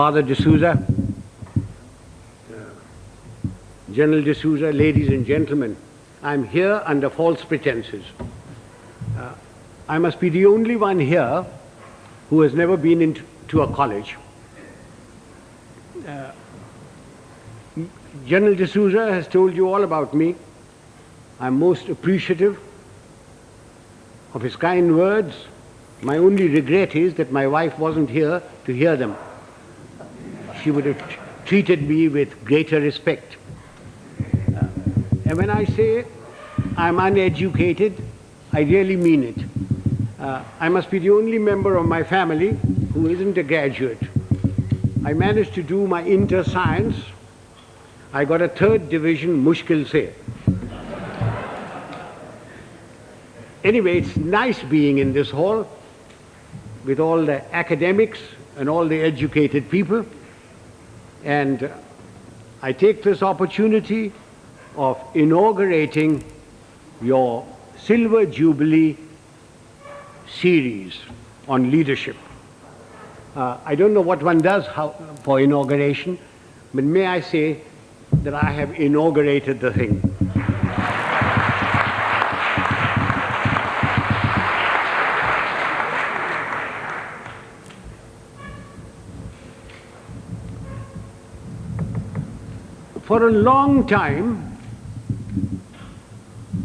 Father D'Souza, General D'Souza, ladies and gentlemen, I'm here under false pretenses. I must be the only one here who has never been into a college. General D'Souza has told you all about me. I'm most appreciative of his kind words. My only regret is that my wife wasn't here to hear them. She would have treated me with greater respect. And when I say I'm uneducated, I really mean it. I must be the only member of my family who isn't a graduate. I managed to do my inter-science. I got a 3rd division, mushkil se. Anyway, it's nice being in this hall with all the academics and all the educated people. And I take this opportunity of inaugurating your Silver Jubilee series on leadership. I don't know what one does for inauguration, but may I say that I have inaugurated the thing. For a long time,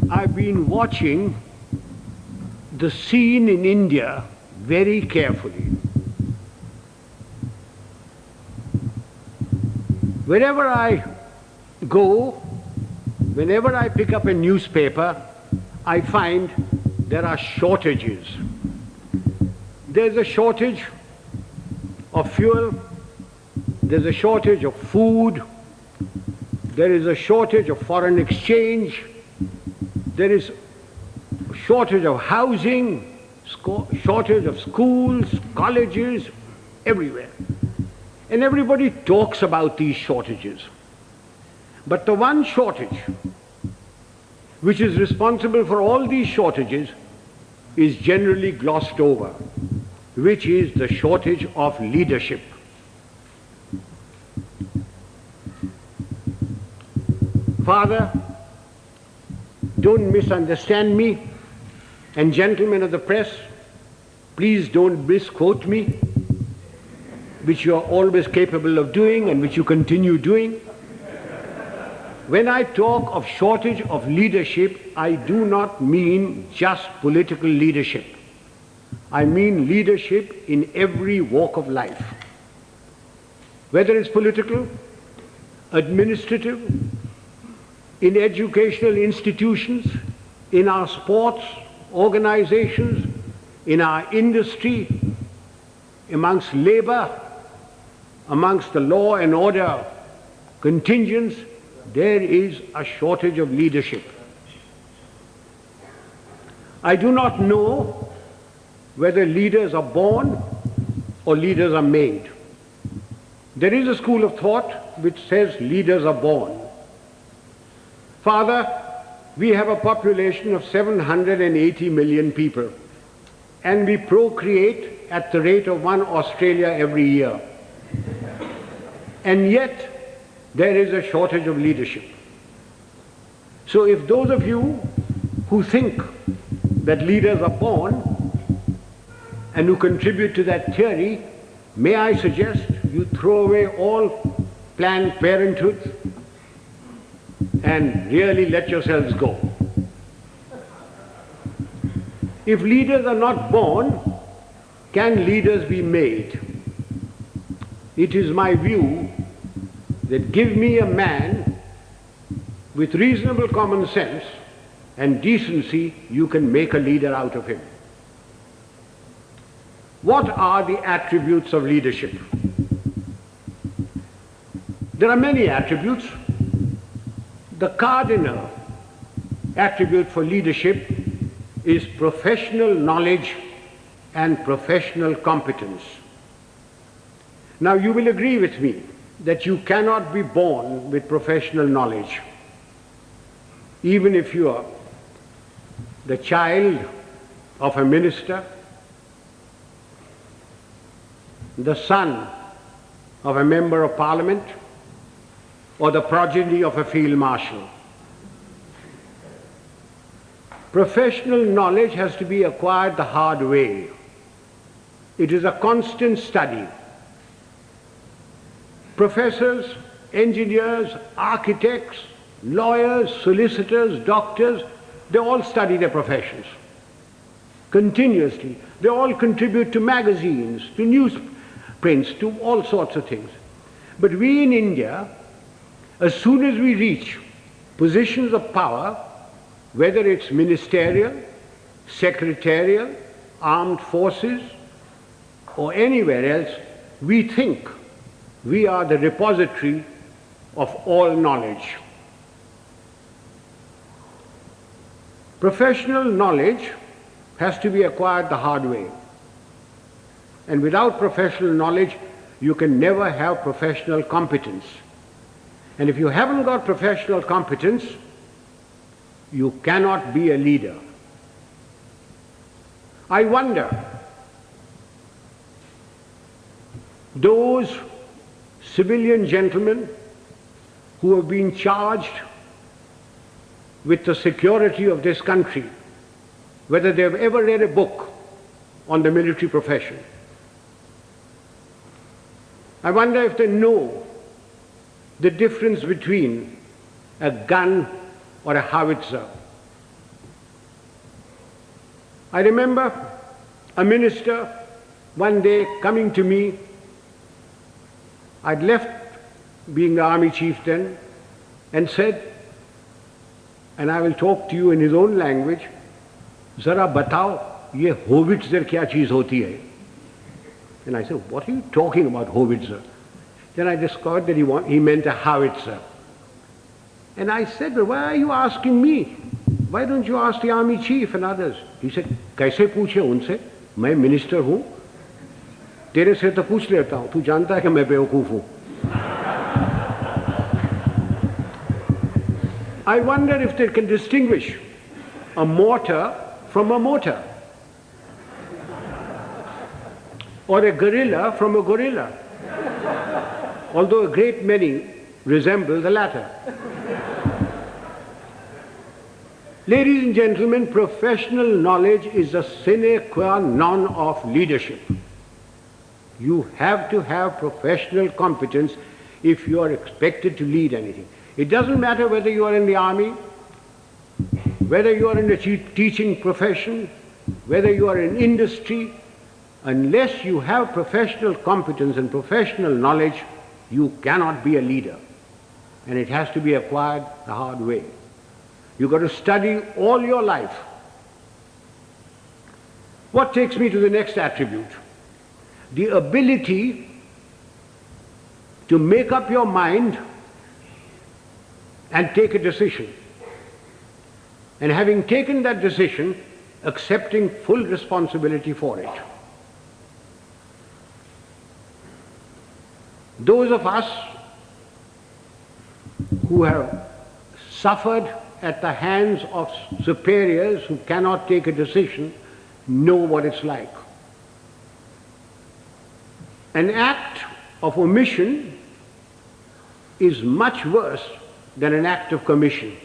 I've been watching the scene in India very carefully. Wherever I go, whenever I pick up a newspaper, I find there are shortages. There's a shortage of fuel, there's a shortage of food, there is a shortage of foreign exchange, there is a shortage of housing, shortage of schools, colleges, everywhere. And everybody talks about these shortages. But the one shortage which is responsible for all these shortages is generally glossed over, which is the shortage of leadership. Father, don't misunderstand me, and gentlemen of the press, please don't misquote me, which you are always capable of doing and which you continue doing. When I talk of shortage of leadership, I do not mean just political leadership. I mean leadership in every walk of life. Whether it's political, administrative, in educational institutions, in our sports organizations, in our industry, amongst labor, amongst the law and order contingents, there is a shortage of leadership. I do not know whether leaders are born or leaders are made. There is a school of thought which says leaders are born. Father, we have a population of 780 million people, and we procreate at the rate of 1 Australia every year. And yet, there is a shortage of leadership. So if those of you who think that leaders are born and who contribute to that theory, may I suggest you throw away all Planned Parenthood and really let yourselves go. If leaders are not born, can leaders be made? It is my view that give me a man with reasonable common sense and decency, you can make a leader out of him. What are the attributes of leadership? There are many attributes. The cardinal attribute for leadership is professional knowledge and professional competence. Now you will agree with me that you cannot be born with professional knowledge. Even if you are the child of a minister, the son of a member of parliament or the progeny of a field marshal. Professional knowledge has to be acquired the hard way. It is a constant study. Professors, engineers, architects, lawyers, solicitors, doctors, they all study their professions continuously. They all contribute to magazines, to newsprints, to all sorts of things. But we in India, as soon as we reach positions of power, whether it's ministerial, secretarial, armed forces, or anywhere else, we think we are the repository of all knowledge. Professional knowledge has to be acquired the hard way. And without professional knowledge, you can never have professional competence. And if you haven't got professional competence, you cannot be a leader. I wonder, those civilian gentlemen who have been charged with the security of this country, whether they have ever read a book on the military profession. I wonder if they know the difference between a gun or a howitzer. I remember a minister one day coming to me. I'd left being the army chief then, and said, and I will talk to you in his own language, "Zara batao, ye howitzer kya cheez hoti hai?" And I said, "What are you talking about, howitzer?" Then I discovered that he meant a howitzer. And I said, "Well, why are you asking me? Why don't you ask the army chief and others?" He said, "Kaise पूछे उनसे? मैं minister हूँ, तेरे से तो पूछ लेता हूँ, तू जानता है कि मैं बेवकूफ हूँ." I wonder if they can distinguish a mortar from a motor, or a gorilla from a gorilla, although a great many resemble the latter. Ladies and gentlemen, professional knowledge is a sine qua non of leadership. You have to have professional competence if you are expected to lead anything. It doesn't matter whether you are in the army, whether you are in the teaching profession, whether you are in industry. Unless you have professional competence and professional knowledge, you cannot be a leader. And it has to be acquired the hard way. You've got to study all your life. What takes me to the next attribute? The ability to make up your mind and take a decision. And having taken that decision, accepting full responsibility for it. Those of us who have suffered at the hands of superiors who cannot take a decision know what it's like. An act of omission is much worse than an act of commission.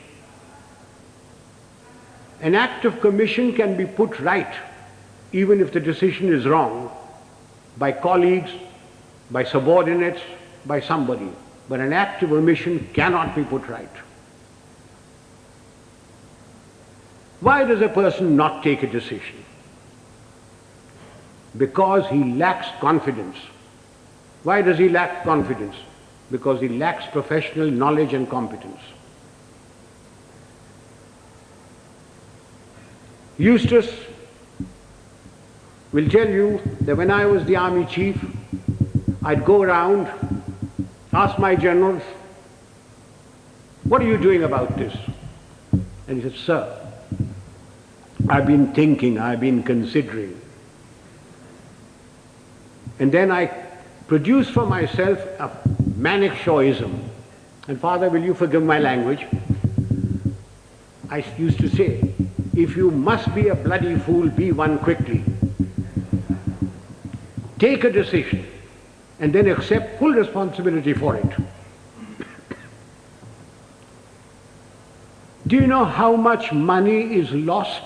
An act of commission can be put right, even if the decision is wrong, by colleagues, by subordinates, by somebody. But an act of omission cannot be put right. Why does a person not take a decision? Because he lacks confidence. Why does he lack confidence? Because he lacks professional knowledge and competence. Eustace will tell you that when I was the army chief, I'd go around, ask my generals, "What are you doing about this?" And he said, "Sir, I've been thinking, I've been considering." And then I produced for myself a Manekshawism. And Father, will you forgive my language? I used to say, if you must be a bloody fool, be one quickly. Take a decision and then accept full responsibility for it. Do you know how much money is lost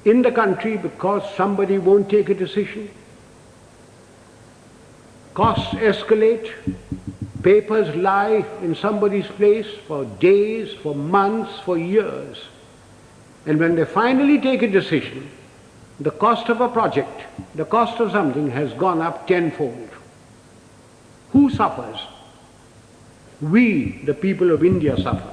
in the country because somebody won't take a decision? Costs escalate, papers lie in somebody's place for days, for months, for years. And when they finally take a decision, the cost of a project, the cost of something has gone up tenfold. Who suffers? We, the people of India, suffer.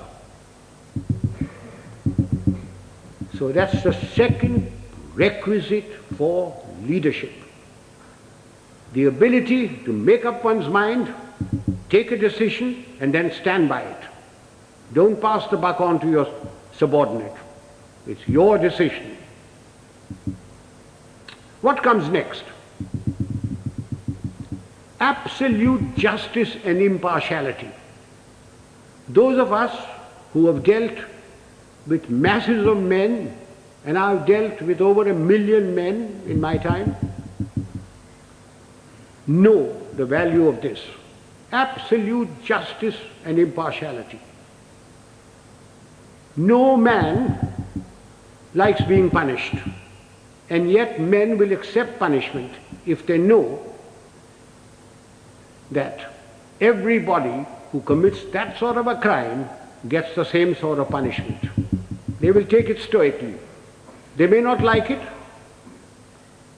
So that's the second requisite for leadership. The ability to make up one's mind, take a decision, and then stand by it. Don't pass the buck on to your subordinate. It's your decision. What comes next? Absolute justice and impartiality. Those of us who have dealt with masses of men, and I've dealt with over 1 million men in my time, know the value of this. Absolute justice and impartiality. No man likes being punished, and yet men will accept punishment if they know that everybody who commits that sort of a crime gets the same sort of punishment. They will take it stoically. They may not like it,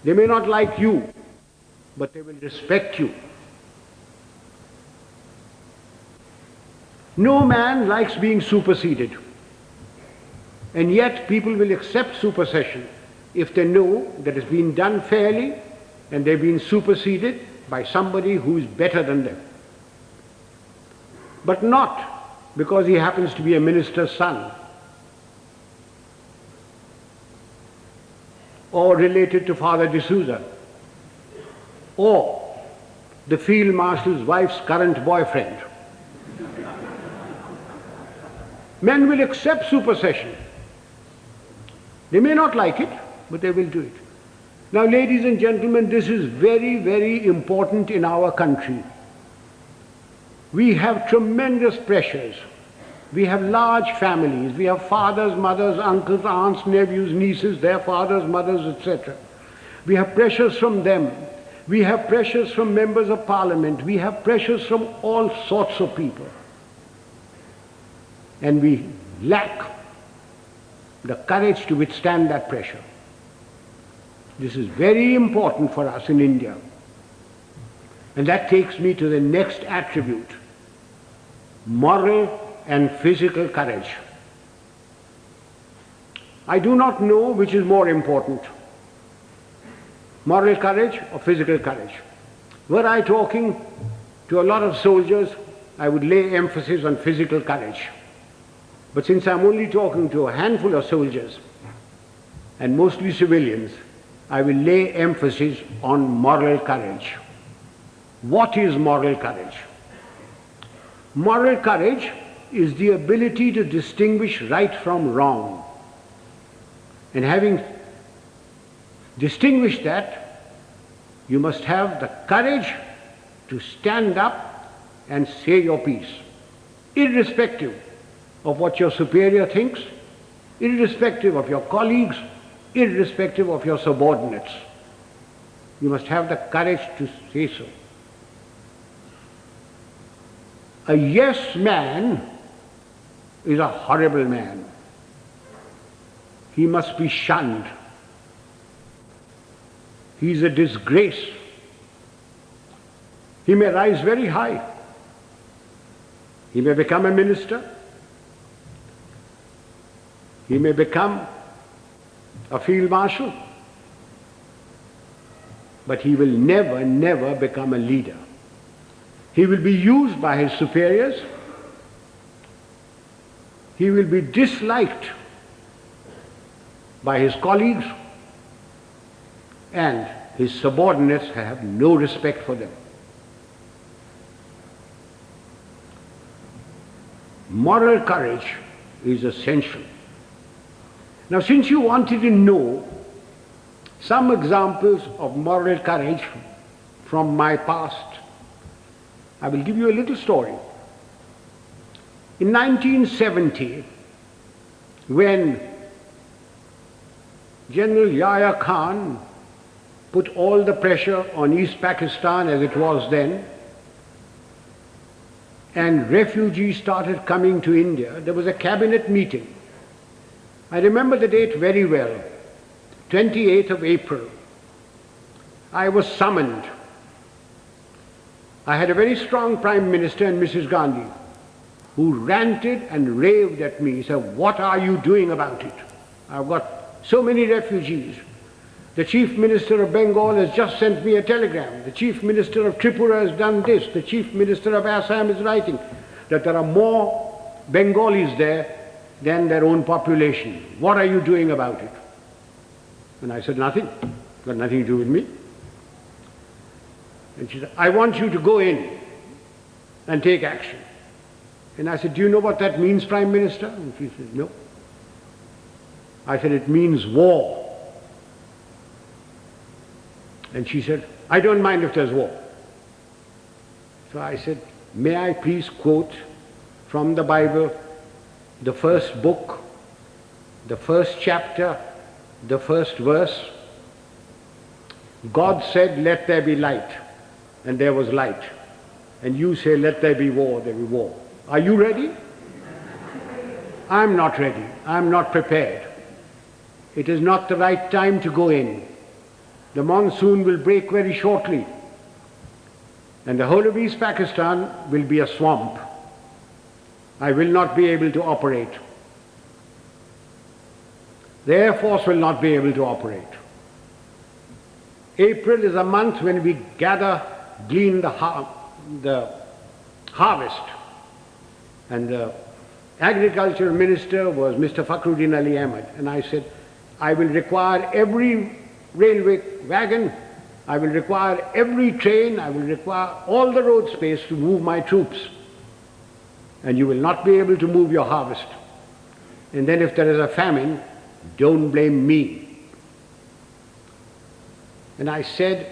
they may not like you, but they will respect you. No man likes being superseded, and yet people will accept supersession if they know that it's been done fairly and they've been superseded by somebody who is better than them. But not because he happens to be a minister's son or related to Father D'Souza or the field marshal's wife's current boyfriend. Men will accept supersession. They may not like it, but they will do it. Now, ladies and gentlemen, this is very, very important in our country. We have tremendous pressures. We have large families. We have fathers, mothers, uncles, aunts, nephews, nieces, their fathers, mothers, etc. We have pressures from them. We have pressures from members of parliament. We have pressures from all sorts of people. And we lack the courage to withstand that pressure. This is very important for us in India. And that takes me to the next attribute: moral and physical courage. I do not know which is more important, moral courage or physical courage. Were I talking to a lot of soldiers, I would lay emphasis on physical courage. But since I'm only talking to a handful of soldiers, and mostly civilians, I will lay emphasis on moral courage. What is moral courage? Moral courage is the ability to distinguish right from wrong. And having distinguished that, you must have the courage to stand up and say your piece, irrespective of what your superior thinks, irrespective of your colleagues, irrespective of your subordinates. You must have the courage to say so. A yes man is a horrible man. He must be shunned. He is a disgrace. He may rise very high. He may become a minister. He may become a field marshal. But he will never, never become a leader. He will be used by his superiors. He will be disliked by his colleagues, and his subordinates have no respect for them. Moral courage is essential. Now, since you wanted to know some examples of moral courage from my past. I will give you a little story. In 1970, when General Yahya Khan put all the pressure on East Pakistan as it was then, and refugees started coming to India, there was a cabinet meeting. I remember the date very well, 28th of April. I was summoned. I had a very strong Prime Minister and Mrs. Gandhi, who ranted and raved at me, said, "What are you doing about it? I've got so many refugees. The Chief Minister of Bengal has just sent me a telegram. The Chief Minister of Tripura has done this. The Chief Minister of Assam is writing that there are more Bengalis there than their own population. What are you doing about it?" And I said, "Nothing. Got nothing to do with me." And she said, "I want you to go in and take action." And I said, "Do you know what that means, Prime Minister?" And she said, "No." I said, "It means war." And she said, "I don't mind if there's war." So I said, "May I please quote from the Bible, the first book, the first chapter, the first verse? God said, 'Let there be light,' and there was light. And you say, 'Let there be war,' there be war. Are you ready?" I'm not ready. I'm not prepared. It is not the right time to go in. The monsoon will break very shortly, and the whole of East Pakistan will be a swamp. I will not be able to operate. The Air Force will not be able to operate. April is a month when we glean the harvest. And the Agriculture Minister was Mr. Fakhruddin Ali Ahmed. And I said, "I will require every railway wagon, I will require every train, I will require all the road space to move my troops. And you will not be able to move your harvest. And then if there is a famine, don't blame me." And I said,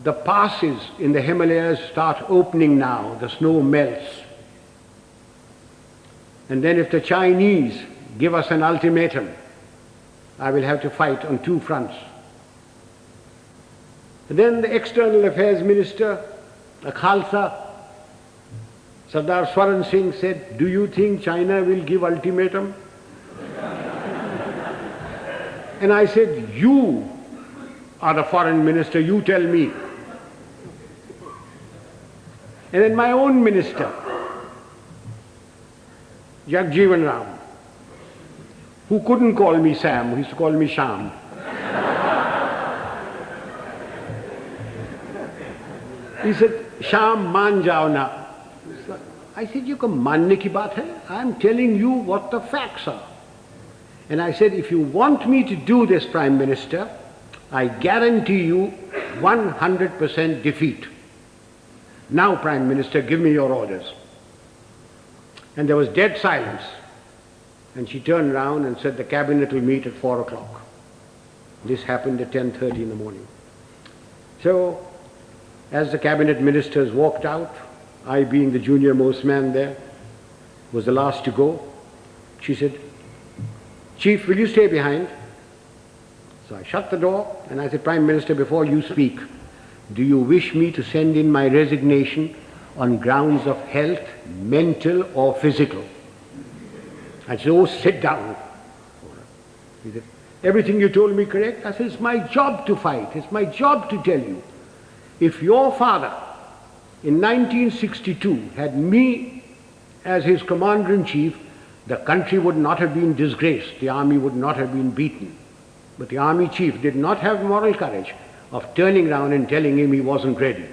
the passes in the Himalayas start opening now, the snow melts. And then if the Chinese give us an ultimatum, I will have to fight on two fronts. And then the External Affairs Minister, a Khalsa, Sardar Swaran Singh, said, "Do you think China will give ultimatum?" And I said, "You are the foreign minister, you tell me." And then my own minister, Jagjeevan Ram, who couldn't call me Sam, who used to call me Sham. He said, "Sham, maan jao na." I said, "You ko manne ki baat hai? I'm telling you what the facts are." And I said, "If you want me to do this, Prime Minister, I guarantee you 100% defeat. Now, Prime Minister, give me your orders." And there was dead silence. And she turned round and said, "The cabinet will meet at 4 o'clock. This happened at 10:30 in the morning. So, as the cabinet ministers walked out, I being the junior most man there, was the last to go, she said, "Chief, will you stay behind?" So I shut the door and I said, "Prime Minister, before you speak, do you wish me to send in my resignation on grounds of health, mental or physical?" I said, "Oh, sit down." He said, "Everything you told me correct?" I said, "It's my job to fight. It's my job to tell you. If your father in 1962 had me as his commander-in-chief, the country would not have been disgraced. The army would not have been beaten. But the army chief did not have moral courage of turning around and telling him he wasn't ready."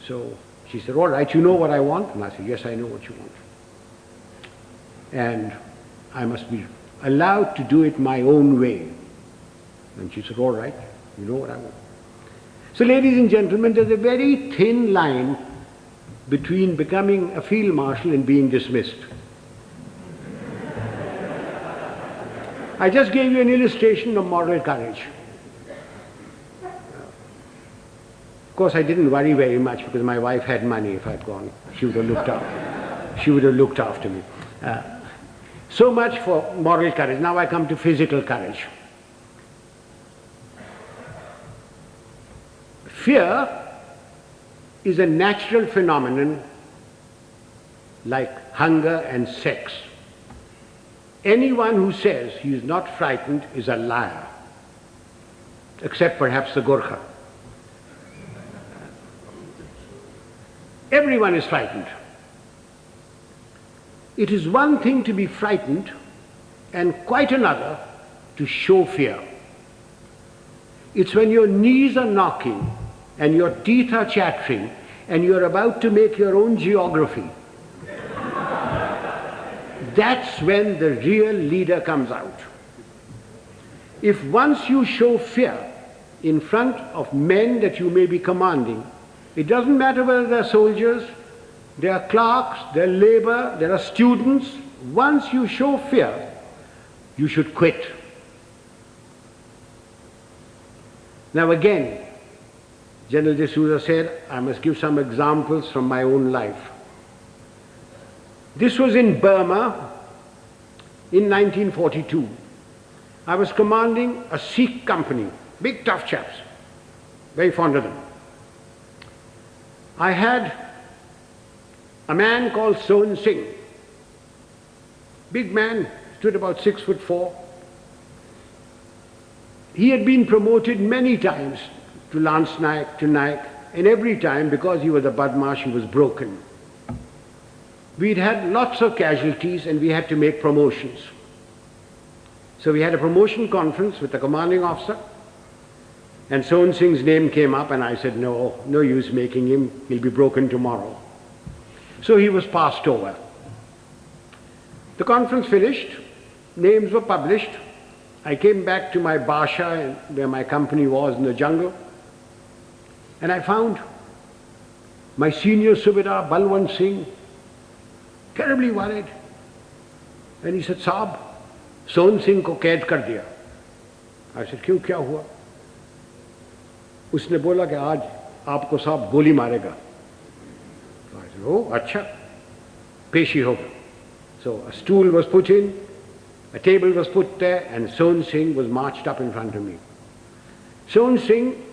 So she said, "All right, you know what I want?" And I said, "Yes, I know what you want. And I must be allowed to do it my own way." And she said, "All right, you know what I want." So, ladies and gentlemen, there's a very thin line between becoming a field marshal and being dismissed. I just gave you an illustration of moral courage. course, I didn't worry very much because my wife had money. If I'd gone, she would have looked after. She would have looked after me. So much for moral courage. Now I come to physical courage. Fear is a natural phenomenon like hunger and sex. Anyone who says he is not frightened is a liar, except perhaps the Gorkha. Everyone is frightened. It is one thing to be frightened and quite another to show fear. It's when your knees are knocking and your teeth are chattering and you're about to make your own geography. That's when the real leader comes out. If once you show fear in front of men that you may be commanding, it doesn't matter whether they're soldiers, they are clerks, they're labor, there are students. Once you show fear, you should quit. Now again, General D'Souza said, I must give some examples from my own life. This was in Burma in 1942. I was commanding a Sikh company, big tough chaps, very fond of them. I had a man called Sohan Singh, big man, stood about 6'4". He had been promoted many times to Lance Naik, to Naik, and every time, because he was a Badmash, he was broken. We'd had lots of casualties and we had to make promotions. So we had a promotion conference with the commanding officer, and Sohan Singh's name came up and I said, no use making him, he'll be broken tomorrow. So he was passed over. The conference finished, names were published. I came back to my Basha where my company was in the jungle, and I found my senior Subedar Balwant Singh terribly worried. And he said, Saab, Sohan Singh ko kaid kar diya. I said, क्यों क्या हुआ? उसने बोला कि आज आपको साहब गोली मारेगा. So I said, oh, अच्छा, पेशी होगा. So a stool was put in, a table was put there, and Sohan Singh was marched up in front of me. Sohan Singh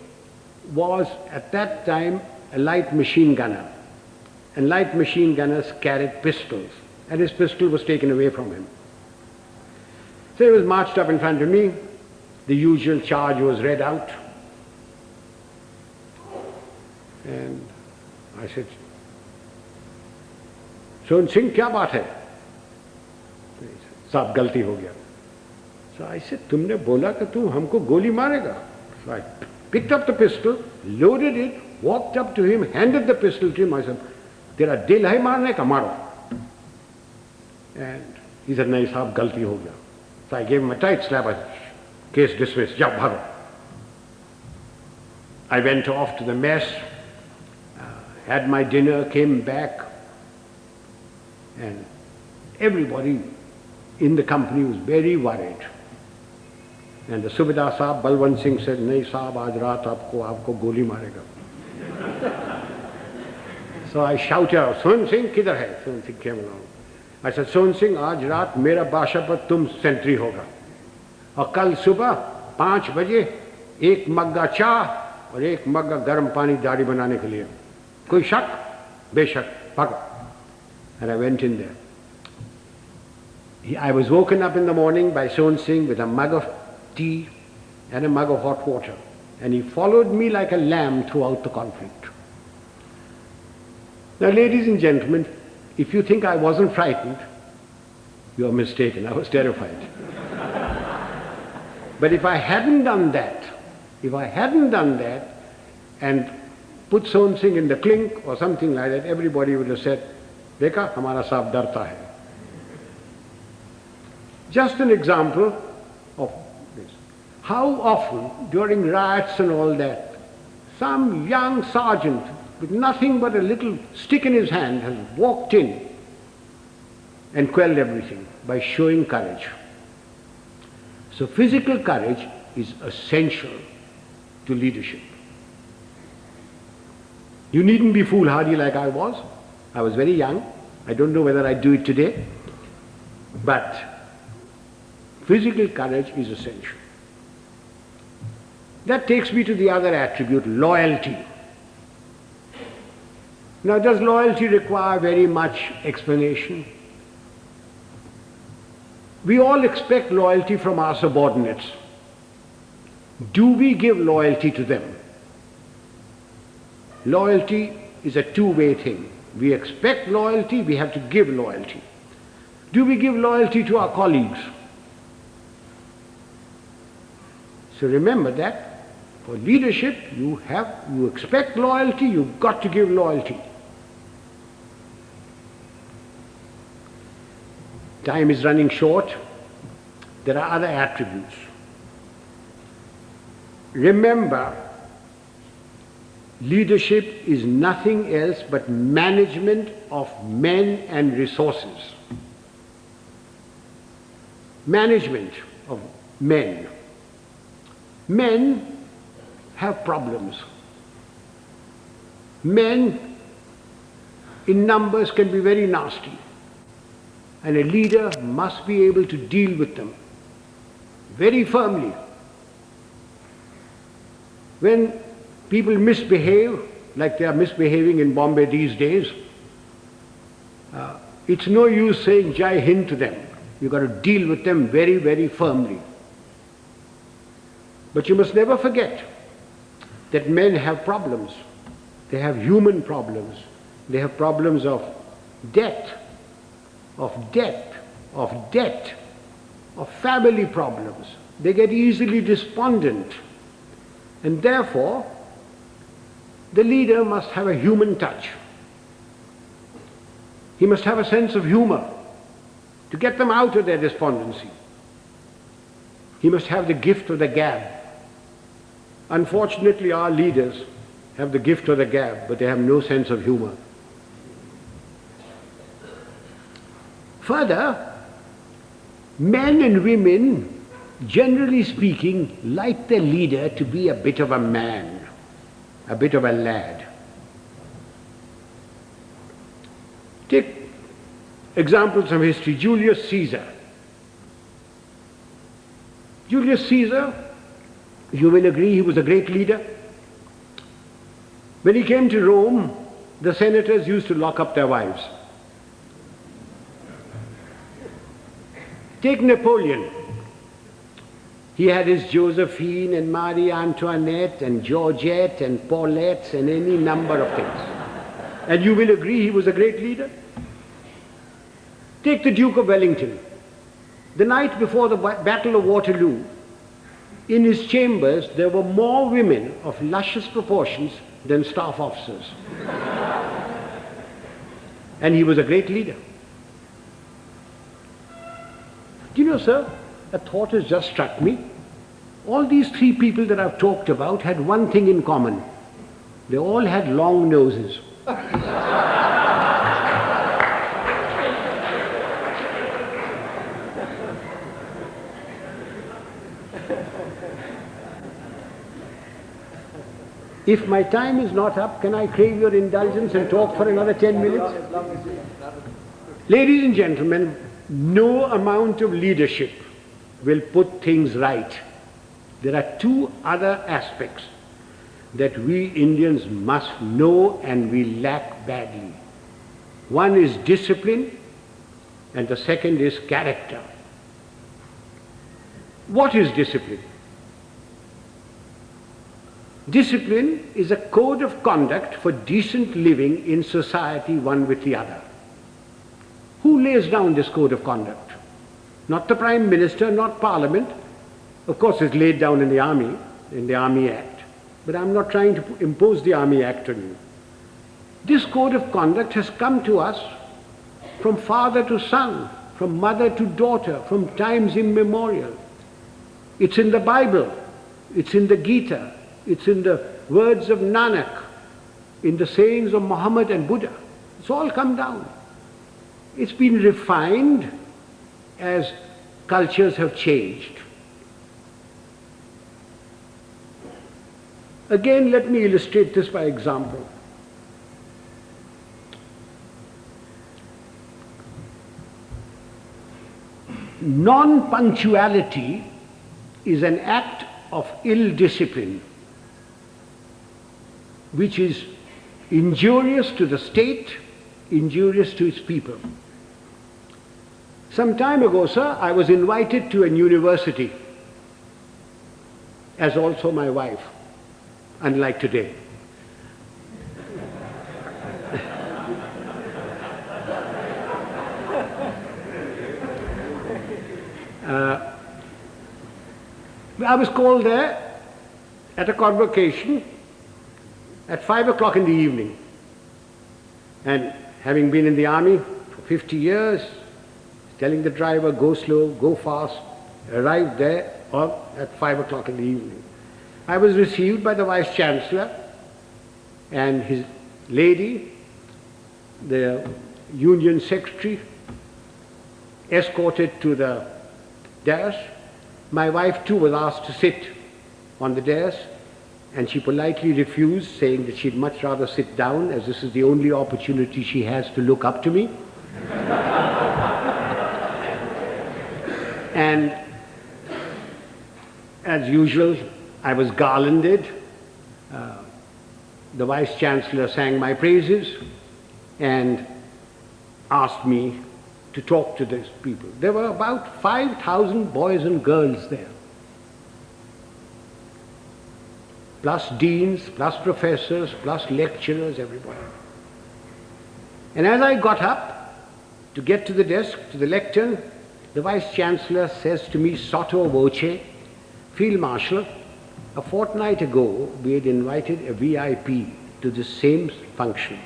was at that time a light machine gunner, and light machine gunners carried pistols, and his pistol was taken away from him. So he was marched up in front of me, the usual charge was read out, and I said, Sohan Singh, क्या बात है? साहब गलती हो गया. So I said, तुमने बोला कि तू हमको गोली मारेगा. So I picked up the pistol, loaded it, walked up to him, handed the pistol to him. I said, तेरा दिल है मारने का, मारो. And he said, नहीं साहब गलती हो गया. So I gave him a tight slap. I said, case dismissed, जाओ भागो. I went off to the mess, had my dinner, came back, and everybody in the company was very worried. And the Subedar Saab, Balwant Singh said, नहीं साहब आज रात आपको गोली मारेगा. So I shouted out, Sohan Singh किधर है? Sohan Singh came along. I said, Sohan Singh आज रात मेरा बादशाह पर तुम सेंट्री होगा, और कल सुबह 5 बजे 1 मग्गा चाह और 1 मग्गा गर्म पानी दाढ़ी बनाने के लिए. कोई शक? बेशक, भागो. And I went in there. I was woken up in the morning by Sohan Singh with a mug of tea and a mug of hot water, and he followed me like a lamb throughout the conflict. Now, ladies and gentlemen, if you think I wasn't frightened, you are mistaken. I was terrified. But if I hadn't done that and put Sohan Singh in the clink or something like that, everybody would have said, देखा हमारा साहब डरता है. Just an example of this. How often during riots and all that, some young sergeant with nothing but a little stick in his hand has walked in and quelled everything by showing courage. So physical courage is essential to leadership. You needn't be foolhardy like I was. I was very young. I don't know whether I'd do it today. But physical courage is essential. That takes me to the other attribute, loyalty. Now, does loyalty require very much explanation? We all expect loyalty from our subordinates. Do we give loyalty to them? Loyalty is a two-way thing. We expect loyalty, we have to give loyalty. Do we give loyalty to our colleagues? So remember that for leadership, you expect loyalty, you've got to give loyalty. Time is running short. There are other attributes. Remember, leadership is nothing else but management of men and resources. Management of men. Men have problems. Men in numbers can be very nasty. And a leader must be able to deal with them very firmly. When people misbehave, like they are misbehaving in Bombay these days, it's no use saying Jai Hind to them. You've got to deal with them very, very firmly. But you must never forget that men have problems. They have human problems. They have problems of debt, of family problems. They get easily despondent. And therefore, the leader must have a human touch. He must have a sense of humor to get them out of their despondency. He must have the gift of the gab. Unfortunately, our leaders have the gift of the gab, but they have no sense of humor. Further, men and women, generally speaking, like the leader to be a bit of a man, a bit of a lad. Take examples from history. Julius Caesar. Julius Caesar, you will agree, he was a great leader. When he came to Rome, the senators used to lock up their wives. Take Napoleon. He had his Josephine and Marie Antoinette and Georgette and Paulette and any number of things. And you will agree he was a great leader. Take the Duke of Wellington. The night before the Battle of Waterloo, in his chambers there were more women of luscious proportions than staff officers. And he was a great leader. Do you know, sir, a thought has just struck me. All these three people that I've talked about had one thing in common. They all had long noses. If my time is not up, can I crave your indulgence and talk for another 10 minutes? Ladies and gentlemen, no amount of leadership will put things right. There are two other aspects that we Indians must know and we lack badly. One is discipline and the second is character. What is discipline? Discipline is a code of conduct for decent living in society one with the other. Who lays down this code of conduct? Not the Prime Minister, not Parliament. Of course it's laid down in the Army Act. But I'm not trying to impose the Army Act on you. This code of conduct has come to us from father to son, from mother to daughter, from times immemorial. It's in the Bible, it's in the Gita, it's in the words of Nanak, in the sayings of Muhammad and Buddha. It's all come down. It's been refined as cultures have changed. Again, let me illustrate this by example. Non-punctuality is an act of ill discipline which is injurious to the state, injurious to its people. Some time ago, sir, I was invited to an university, as also my wife, unlike today. I was called there at a convocation at 5 o'clock in the evening. And having been in the army for 50 years, telling the driver, go slow, go fast, arrived there at 5 o'clock in the evening. I was received by the Vice Chancellor and his lady, the Union Secretary, escorted to the dais. My wife too was asked to sit on the dais, and she politely refused, saying that she'd much rather sit down, as this is the only opportunity she has to look up to me. And as usual, I was garlanded. The Vice Chancellor sang my praises and asked me to talk to these people. There were about 5,000 boys and girls there, plus deans, plus professors, plus lecturers, everybody. And as I got up to get to the desk, to the lectern, the Vice Chancellor says to me, sotto voce, Field Marshal, a fortnight ago we had invited a VIP to the same function.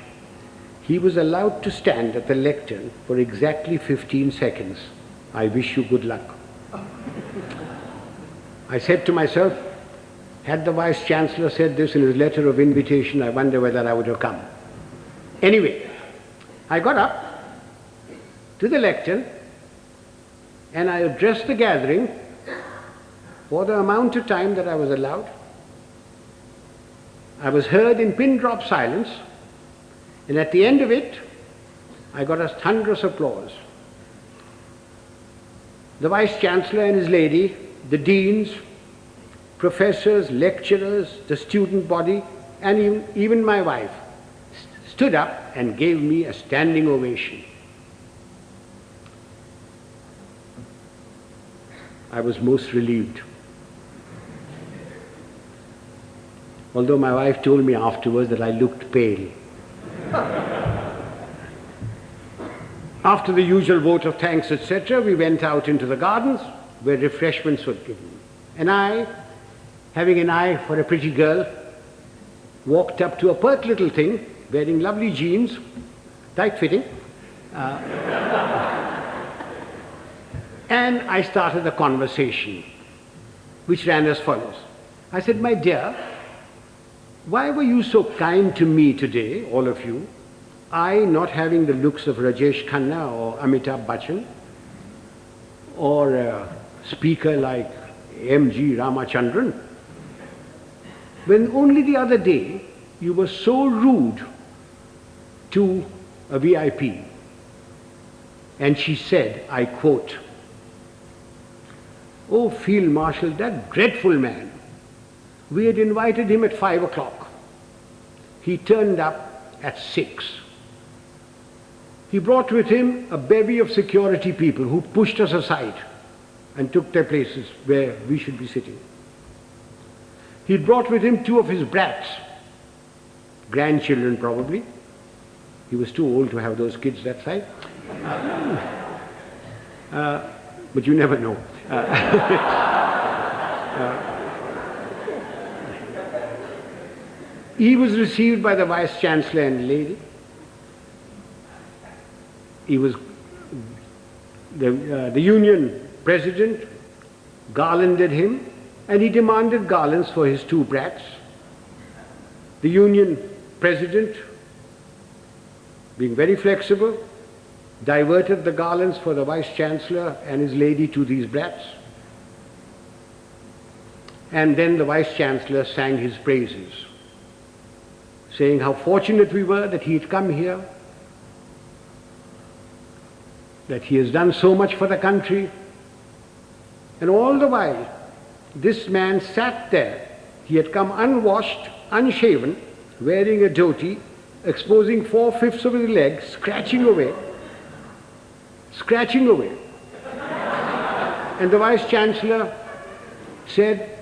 He was allowed to stand at the lectern for exactly 15 seconds. I wish you good luck. I said to myself, had the Vice Chancellor said this in his letter of invitation, I wonder whether I would have come. Anyway, I got up to the lectern and I addressed the gathering for the amount of time that I was allowed. I was heard in pin-drop silence, and at the end of it, I got a thunderous applause. The Vice Chancellor and his lady, the deans, professors, lecturers, the student body, and even my wife stood up and gave me a standing ovation. I was most relieved. Although my wife told me afterwards that I looked pale. After the usual vote of thanks, etc., we went out into the gardens where refreshments were given. And I, having an eye for a pretty girl, walked up to a pert little thing, wearing lovely jeans, tight-fitting, and I started a conversation, which ran as follows. I said, my dear, why were you so kind to me today, all of you? I not having the looks of Rajesh Khanna or Amitabh Bachchan, or a speaker like M.G. Ramachandran, when only the other day you were so rude to a VIP. And she said, I quote, "Oh, Field Marshal, that dreadful man. We had invited him at 5 o'clock. He turned up at 6. He brought with him a bevy of security people who pushed us aside and took their places where we should be sitting. He brought with him 2 of his brats, grandchildren probably. He was too old to have those kids that side. But you never know. He was received by the Vice Chancellor and lady. He was the Union President garlanded him, and he demanded garlands for his 2 brats. The Union President, being very flexible, diverted the garlands for the Vice Chancellor and his lady to these brats. And then the Vice Chancellor sang his praises, saying how fortunate we were that he had come here, that he has done so much for the country, And all the while, this man sat there. He had come unwashed, unshaven, wearing a dhoti, exposing 4/5 of his legs, scratching away. And the Vice-Chancellor said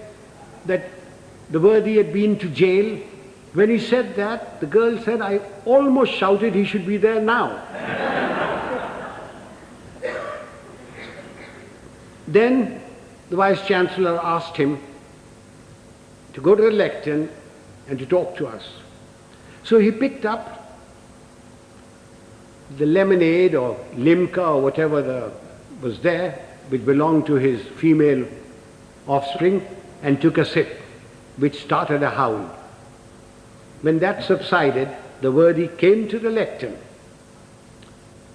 that the worthy had been to jail. When he said that, the girl said, I almost shouted he should be there now. Then the Vice-Chancellor asked him to go to the lectern and to talk to us. So he picked up the lemonade or limca or whatever was there, which belonged to his female offspring, and took a sip, which started a howl. When that subsided, the worthy came to the lectern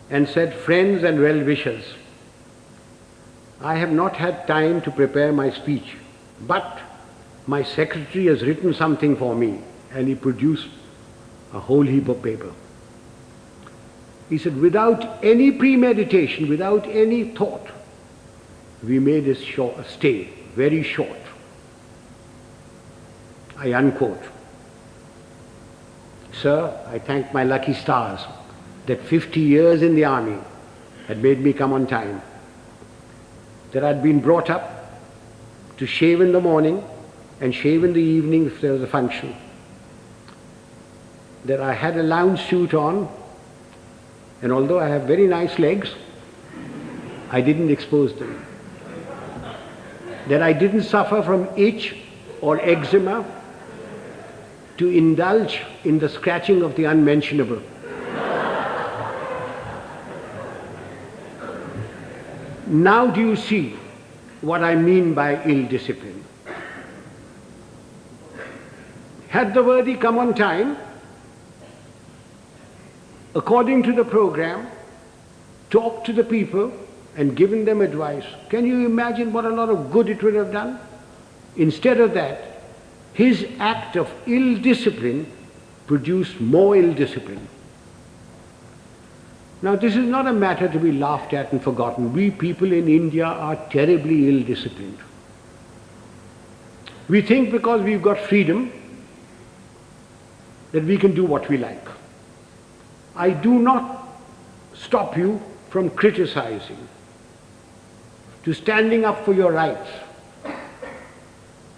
and said, friends and well-wishers, I have not had time to prepare my speech, but my secretary has written something for me, and he produced a whole heap of paper. He said, without any premeditation, without any thought, we made a stay, very short. I unquote. Sir, I thank my lucky stars that 50 years in the army had made me come on time, that I'd been brought up to shave in the morning and shave in the evening if there was a function, that I had a lounge suit on, and although I have very nice legs, I didn't expose them, that I didn't suffer from itch or eczema to indulge in the scratching of the unmentionable. Now do you see what I mean by ill discipline? Had the worthy come on time, according to the program, talked to the people and given them advice, can you imagine what a lot of good it would have done? Instead of that, his act of ill discipline produced more ill discipline. Now this is not a matter to be laughed at and forgotten. We people in India are terribly ill disciplined. We think because we've got freedom that we can do what we like. I do not stop you from criticizing, to standing up for your rights.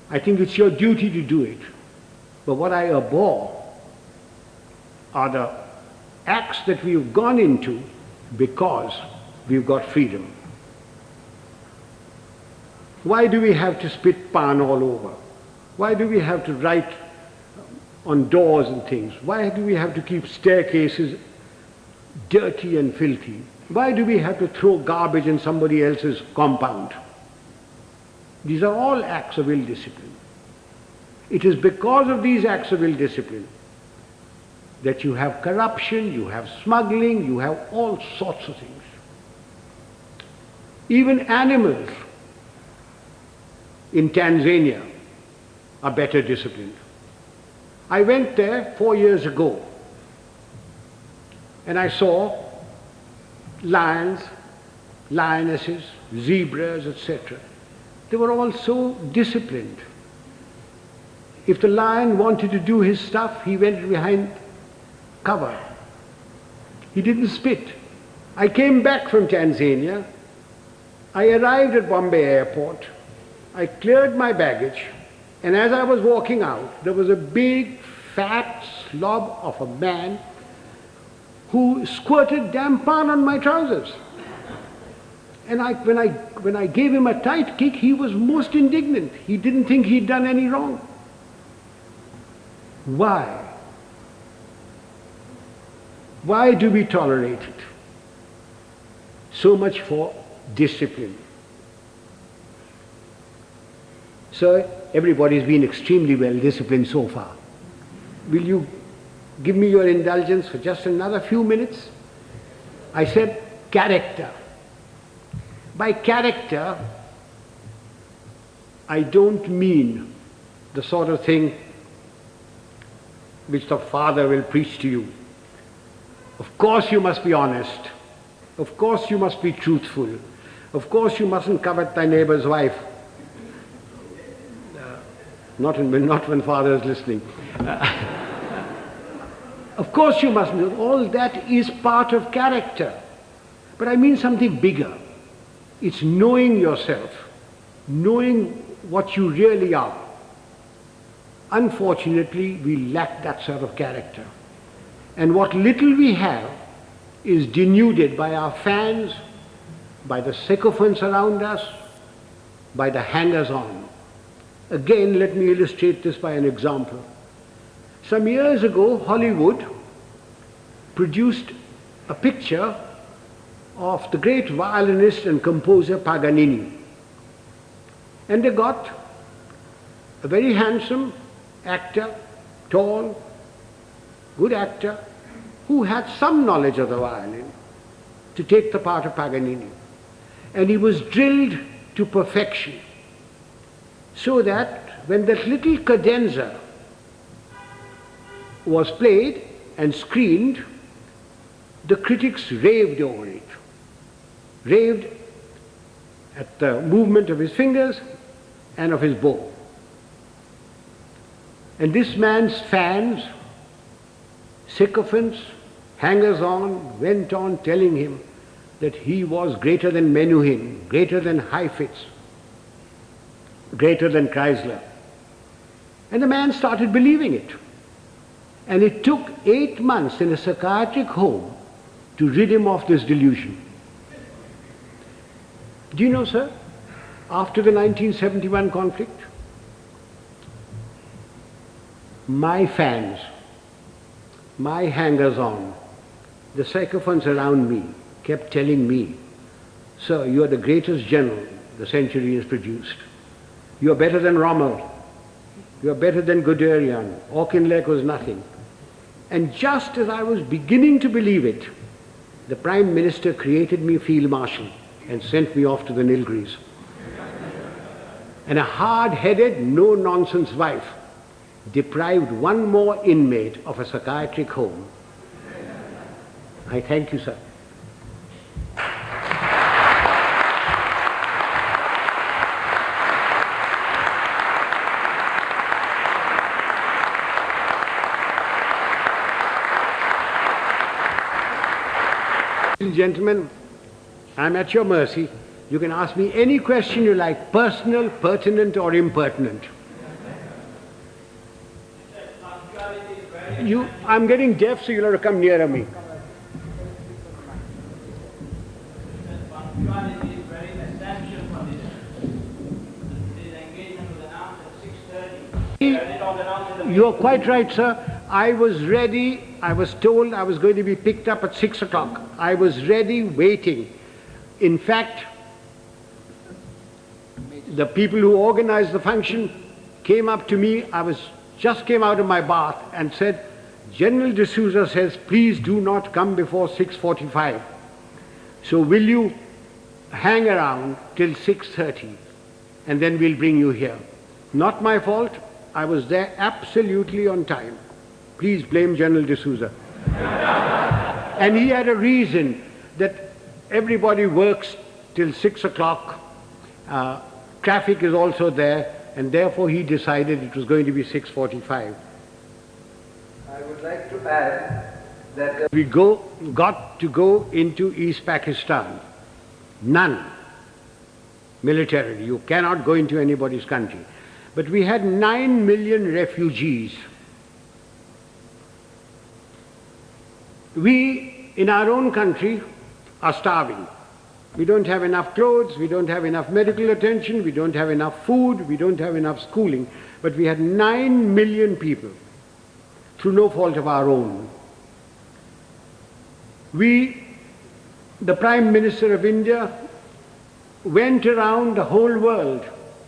I think it's your duty to do it. But what I abhor are the acts that we've gone into because we've got freedom. Why do we have to spit pan all over? Why do we have to write on doors and things? Why do we have to keep staircases dirty and filthy? Why do we have to throw garbage in somebody else's compound? These are all acts of ill discipline. It is because of these acts of ill discipline that you have corruption, you have smuggling, you have all sorts of things. Even animals in Tanzania are better disciplined. I went there 4 years ago and I saw lions, lionesses, zebras, etc. They were all so disciplined. If the lion wanted to do his stuff, he went behind cover. He didn't spit. I came back from Tanzania. I arrived at Bombay airport. I cleared my baggage, and as I was walking out, there was a big, fat slob of a man who squirted damn pan on my trousers. And when I gave him a tight kick, he was most indignant. He didn't think he'd done any wrong. Why? Why do we tolerate it? So much for discipline. So everybody's been extremely well disciplined so far. Will you give me your indulgence for just another few minutes? I said character. By character, I don't mean the sort of thing which the father will preach to you. Of course you must be honest. Of course you must be truthful. Of course you mustn't covet thy neighbor's wife. Not when father is listening. Of course you mustn't. All that is part of character. But I mean something bigger. It's knowing yourself, knowing what you really are. Unfortunately, we lack that sort of character. And what little we have is denuded by our fans, by the sycophants around us, by the hangers-on. Again, let me illustrate this by an example. Some years ago, Hollywood produced a picture of the great violinist and composer Paganini. And they got a very handsome actor, tall, good actor, who had some knowledge of the violin, to take the part of Paganini. And he was drilled to perfection, so that when that little cadenza was played and screened, the critics raved over it, raved at the movement of his fingers and of his bow. And this man's fans, sycophants, hangers-on, went on telling him that he was greater than Menuhin, greater than Heifetz, greater than Chrysler. And the man started believing it. And it took 8 months in a psychiatric home to rid him of this delusion. Do you know, sir, after the 1971 conflict, my fans, my hangers-on, the sycophants around me kept telling me, "Sir, you are the greatest general the century has produced. You are better than Rommel. You are better than Guderian. Auchinleck was nothing." And just as I was beginning to believe it, the Prime Minister created me Field Marshal and sent me off to the Nilgiris. And a hard-headed, no-nonsense wife deprived one more inmate of a psychiatric home. I thank you, sir. Ladies and gentlemen, I'm at your mercy. You can ask me any question you like, personal, pertinent, or impertinent. I'm getting deaf, so you'll have to come nearer me. Punctuality is very essential for this engagement was announced at 6:30. You're quite right, sir. I was ready. I was told I was going to be picked up at 6 o'clock. I was ready, waiting. In fact, the people who organized the function came up to me. I just came out of my bath and said, "General D'Souza says, please do not come before 6:45. So will you hang around till 6:30 and then we'll bring you here." Not my fault. I was there absolutely on time. Please blame General D'Souza. And he had a reason that everybody works till 6 o'clock. Traffic is also there, and therefore he decided it was going to be 6:45. I would like to add that We got to go into East Pakistan. None. Militarily. You cannot go into anybody's country. But we had 9 million refugees. We, in our own country, are starving. We don't have enough clothes, we don't have enough medical attention, we don't have enough food, we don't have enough schooling. But we had 9 million people, through no fault of our own. The Prime Minister of India, went around the whole world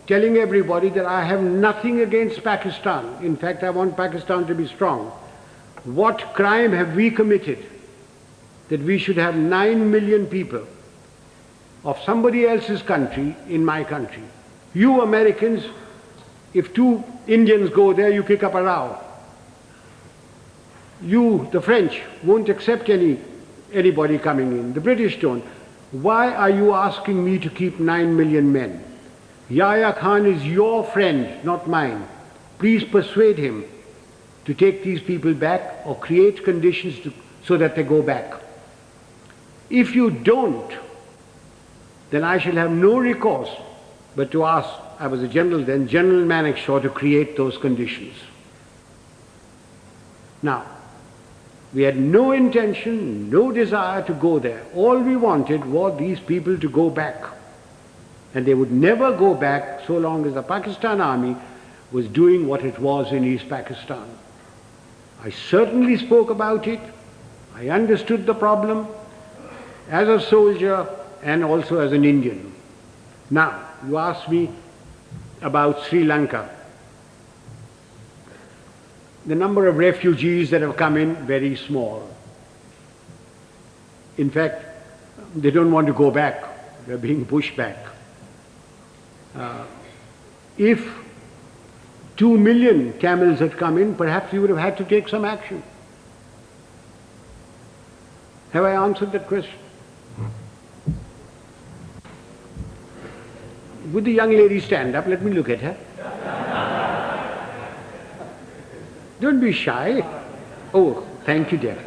telling everybody that I have nothing against Pakistan. In fact, I want Pakistan to be strong. What crime have we committed that we should have 9 million people of somebody else's country in my country? You Americans, if 2 Indians go there, you kick up a row. You, the French, won't accept anybody coming in. The British don't. Why are you asking me to keep 9 million men? Yahya Khan is your friend, not mine. Please persuade him to take these people back or create conditions so that they go back. If you don't, then I shall have no recourse but to ask, I was a general then, General Manekshaw, to create those conditions. Now, we had no intention, no desire to go there. All we wanted was these people to go back. And they would never go back so long as the Pakistan army was doing what it was in East Pakistan. I certainly spoke about it. I understood the problem as a soldier and also as an Indian. Now, you asked me about Sri Lanka. The number of refugees that have come in, very small. In fact, they don't want to go back. They're being pushed back. If 2 million camels had come in, perhaps we would have had to take some action. Have I answered that question? Would the young lady stand up? Let me look at her. Don't be shy. Oh, thank you, dear.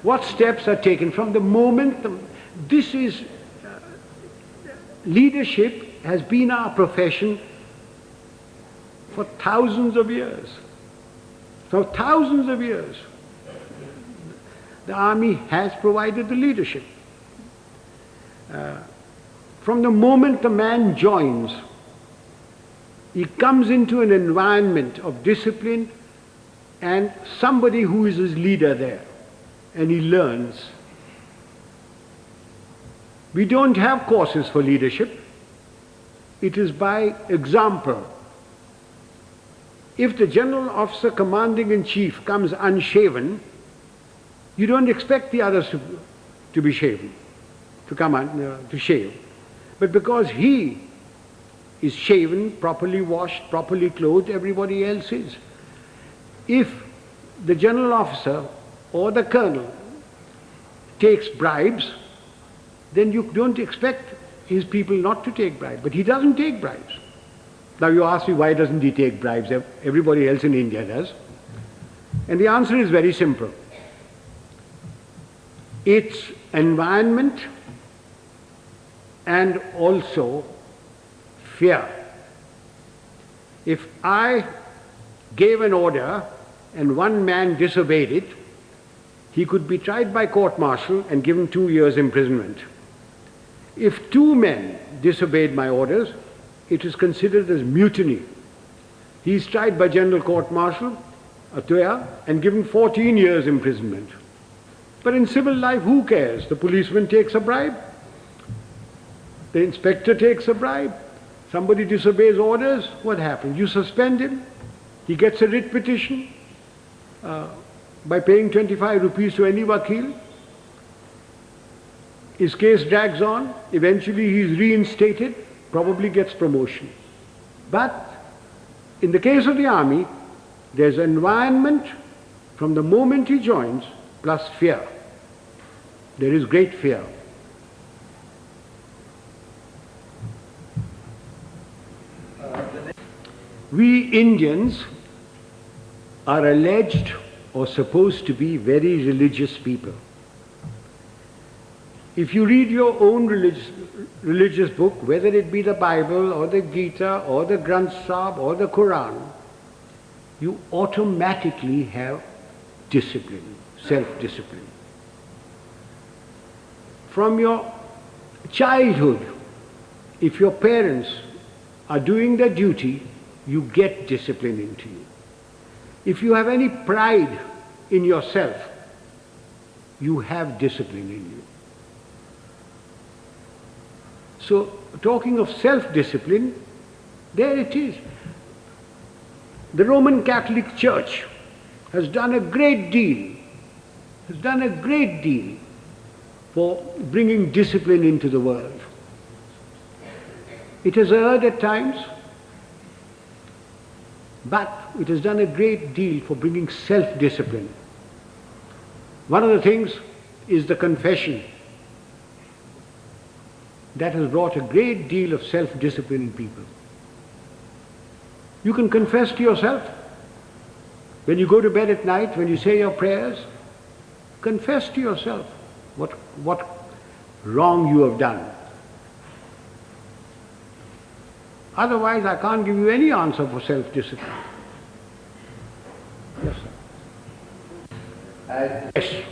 What steps are taken from the moment this is leadership has been our profession for thousands of years. For thousands of years. The army has provided the leadership. From the moment the man joins, he comes into an environment of discipline and somebody who is his leader there, and he learns. We don't have courses for leadership. It is by example. If the general officer commanding in chief comes unshaven, you don't expect the others to be shaven, to shave. But because he is shaven, properly washed, properly clothed, everybody else is. If the general officer or the colonel takes bribes, then you don't expect his people not to take bribes. But he doesn't take bribes. Now you ask me, why doesn't he take bribes? Everybody else in India does. And the answer is very simple. It's environment and also fear. If I gave an order and one man disobeyed it, he could be tried by court-martial and given 2 years imprisonment. If 2 men disobeyed my orders, it is considered as mutiny. He is tried by general court-martial, and given 14 years imprisonment. But in civil life, who cares? The policeman takes a bribe. The inspector takes a bribe. Somebody disobeys orders, what happens? You suspend him. He gets a writ petition by paying 25 rupees to any wakil. His case drags on. Eventually he is reinstated, probably gets promotion. But in the case of the army, there's an environment from the moment he joins, plus fear. There is great fear. We Indians are alleged or supposed to be very religious people. If you read your own religious book, whether it be the Bible or the Gita or the Granth Sahib or the Quran, you automatically have discipline, self-discipline. From your childhood, if your parents are doing their duty, you get discipline into you. If you have any pride in yourself, you have discipline in you. So, talking of self-discipline, there it is. The Roman Catholic Church has done a great deal, for bringing discipline into the world. It has erred at times, but it has done a great deal for bringing self-discipline. One of the things is the confession. that has brought a great deal of self-discipline in people. You can confess to yourself. When you go to bed at night, when you say your prayers, confess to yourself what wrong you have done. Otherwise, I can't give you any answer for self-discipline. Yes, sir. As Yes.